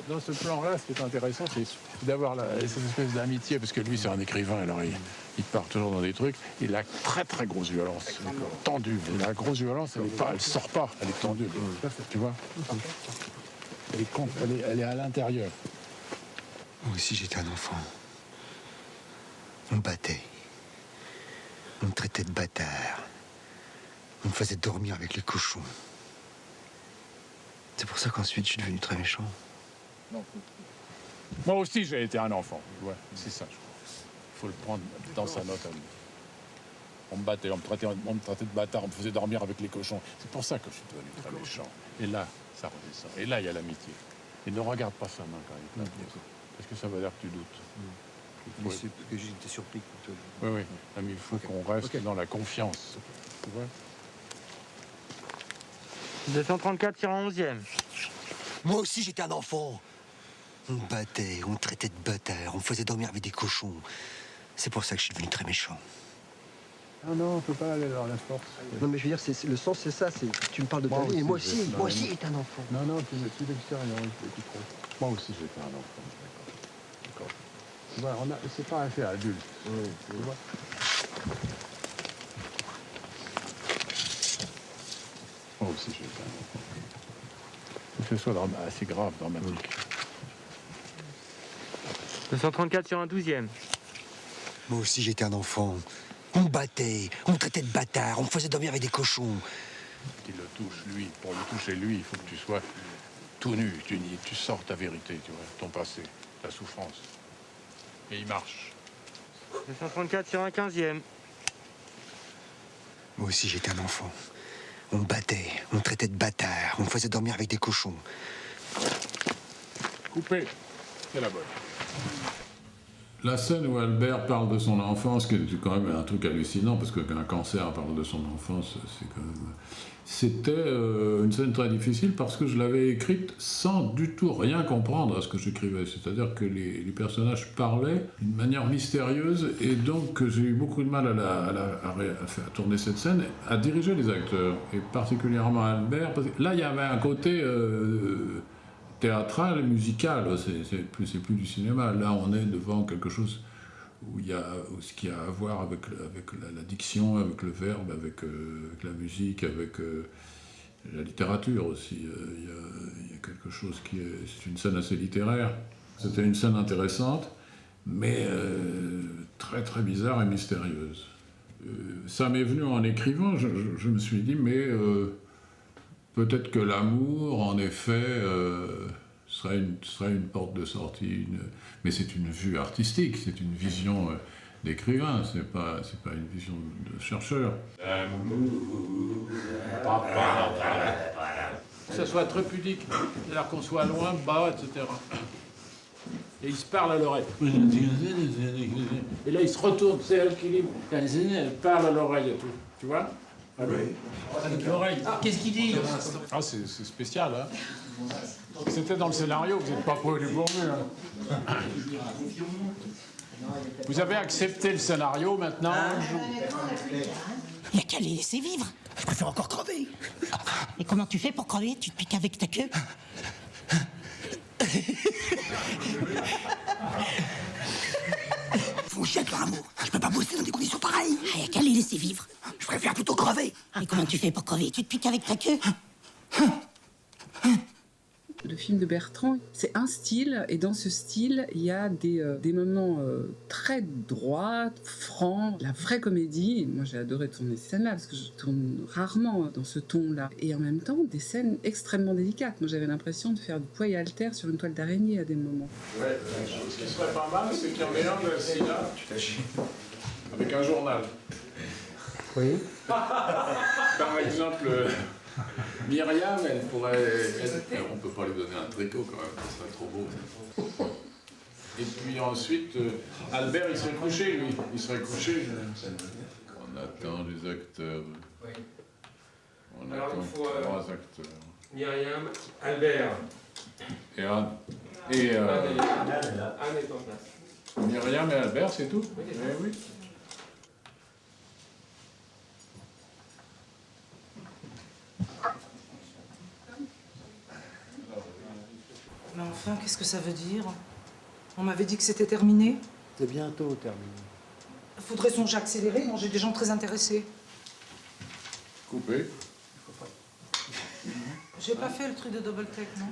Dans ce plan-là, ce qui est intéressant, c'est d'avoir cette espèce d'amitié, parce que lui, c'est un écrivain, alors il part toujours dans des trucs. Il a très très grosse violence, tendue. Et la grosse violence, elle sort pas, elle est tendue. Tu vois, elle est à l'intérieur. Moi aussi, j'étais un enfant. On me battait. On me traitait de bâtard. On me faisait dormir avec les cochons. C'est pour ça qu'ensuite, je suis devenu très méchant. Non. Moi aussi, j'ai été un enfant. Ouais, c'est ça, je crois. Il faut le prendre dans sa note à lui. On me battait, on me traitait de bâtard, on me faisait dormir avec les cochons. C'est pour ça que je suis devenu très méchant. Et là, ça redescend. Et là, il y a l'amitié. Et ne regarde pas sa main quand il tape. Parce que ça veut dire que tu doutes. Mais c'est parce que j'étais surpris. Oui, oui. Mais il faut qu'on reste dans la confiance. Tu vois ? 234 sur un 11e. Moi aussi, j'étais un enfant. On me battait, on me traitait de bâtard, on me faisait dormir avec des cochons. C'est pour ça que je suis devenu très méchant. Ah non, on ne peut pas aller dans la force. Non, mais je veux dire, le sens, c'est ça. Tu me parles de ta vie, et moi aussi, j'étais un enfant. Non, tu l'extérieur, tu trop. Moi aussi, j'étais un enfant. D'accord. Tu vois, c'est pas un fait adulte. Oui, tu vois. Moi aussi, j'étais un enfant. Que ce soit assez grave, dramatique. 234 sur un 12e. Moi aussi, j'étais un enfant. On me battait, on me traitait de bâtard, on me faisait dormir avec des cochons. Qu'il le touche, lui. Pour le toucher, lui, il faut que tu sois tout nu. Tu sors ta vérité, tu vois, ton passé, ta souffrance. Et il marche. 234 sur un 15e. Moi aussi, j'étais un enfant. On me battait, on me traitait de bâtard, on me faisait dormir avec des cochons. Coupé. C'est la bonne. La scène où Albert parle de son enfance, qui est quand même un truc hallucinant, parce qu'un cancer parle de son enfance, c'est quand même... C'était une scène très difficile parce que je l'avais écrite sans du tout rien comprendre à ce que j'écrivais. C'est-à-dire que les personnages parlaient d'une manière mystérieuse et donc j'ai eu beaucoup de mal à tourner cette scène, à diriger les acteurs, et particulièrement Albert. Parce que là, il y avait un côté théâtral et musical, c'est plus du cinéma. Là, on est devant quelque chose où il y a ce qui a à voir avec la diction, avec le verbe, avec la musique, avec la littérature aussi. Il y a quelque chose c'est une scène assez littéraire. C'était une scène intéressante, mais très très bizarre et mystérieuse. Ça m'est venu en écrivant, je me suis dit, mais peut-être que l'amour, en effet, serait une porte de sortie, mais c'est une vue artistique, c'est une vision d'écrivain, c'est pas une vision de chercheur. Que ça soit très pudique, c'est-à-dire qu'on soit loin, bas, etc. Et ils se parlent à l'oreille. Et là, ils se retournent, c'est elle qui dit, elle parle à l'oreille et tout, tu vois? Oui. Avec l'oreille. Qu'est-ce qu'il dit? Ah, c'est spécial, hein. C'était dans le scénario, vous n'êtes pas prévenu pour mieux. Hein. Vous avez accepté le scénario maintenant? Il n'y a qu'à les laisser vivre. Je préfère encore crever. Et comment tu fais pour crever? Tu te piques avec ta queue? Faut chier avec leur amour. Je peux pas bosser dans des conditions pareilles. Il n'y a qu'à les laisser vivre. Je préfère plutôt crever. Et comment tu fais pour crever? Tu te piques avec ta queue? Le film de Bertrand, c'est un style, et dans ce style, il y a des moments très droits, francs, la vraie comédie. Et moi, j'ai adoré tourner ces scènes-là, parce que je tourne rarement dans ce ton-là. Et en même temps, des scènes extrêmement délicates. Moi, j'avais l'impression de faire du poids et haltère sur une toile d'araignée à des moments. Ouais, ce qui serait pas mal, c'est qu'il y en ait un de Sina avec un journal. Oui. Par exemple... Myriam, elle pourrait... on peut pas lui donner un tricot quand même, ce serait trop beau. Et puis ensuite, Albert, il serait couché, lui. Il serait couché. On attend les acteurs. On attend trois acteurs. Myriam, Albert. Et Anne. Et Anne est en place. Myriam et Albert, c'est tout? Oui. enfin, qu'est-ce que ça veut dire? On m'avait dit que c'était terminé. C'est bientôt terminé. Faudrait songer à accélérer, moi j'ai des gens très intéressés. Coupé. J'ai pas fait le truc de double take, non?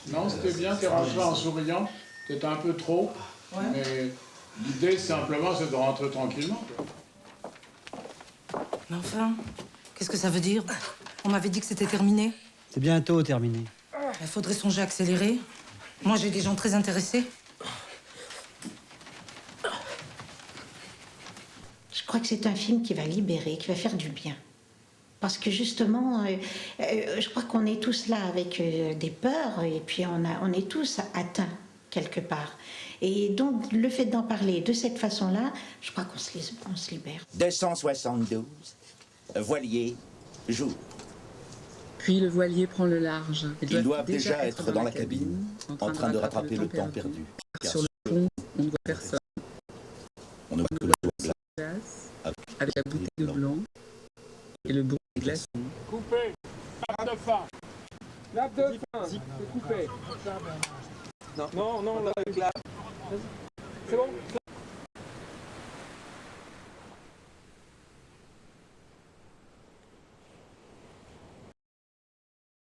Non, c'était bien, t'es rentré en souriant. C'était un peu trop. Ouais. Mais l'idée, simplement, c'est de rentrer tranquillement. Mais enfin, qu'est-ce que ça veut dire? On m'avait dit que c'était terminé. C'est bientôt terminé. Il faudrait songer à accélérer. Moi j'ai des gens très intéressés. Je crois que c'est un film qui va libérer, qui va faire du bien. Parce que justement, je crois qu'on est tous là avec des peurs et puis on est tous atteints quelque part. Et donc le fait d'en parler de cette façon-là, je crois qu'on se libère. 272, voilier, jour. Puis le voilier prend le large. Ils doivent déjà être dans la cabine, en train de rattraper le temps perdu. Car Sur le pont, on ne voit personne. on ne voit que le glace Glace, avec la bouteille de blanc et le bruit de glace. Coupé. Nappe de fin. Nappe de fin. C'est coupé. Non, non, la clap. C'est bon.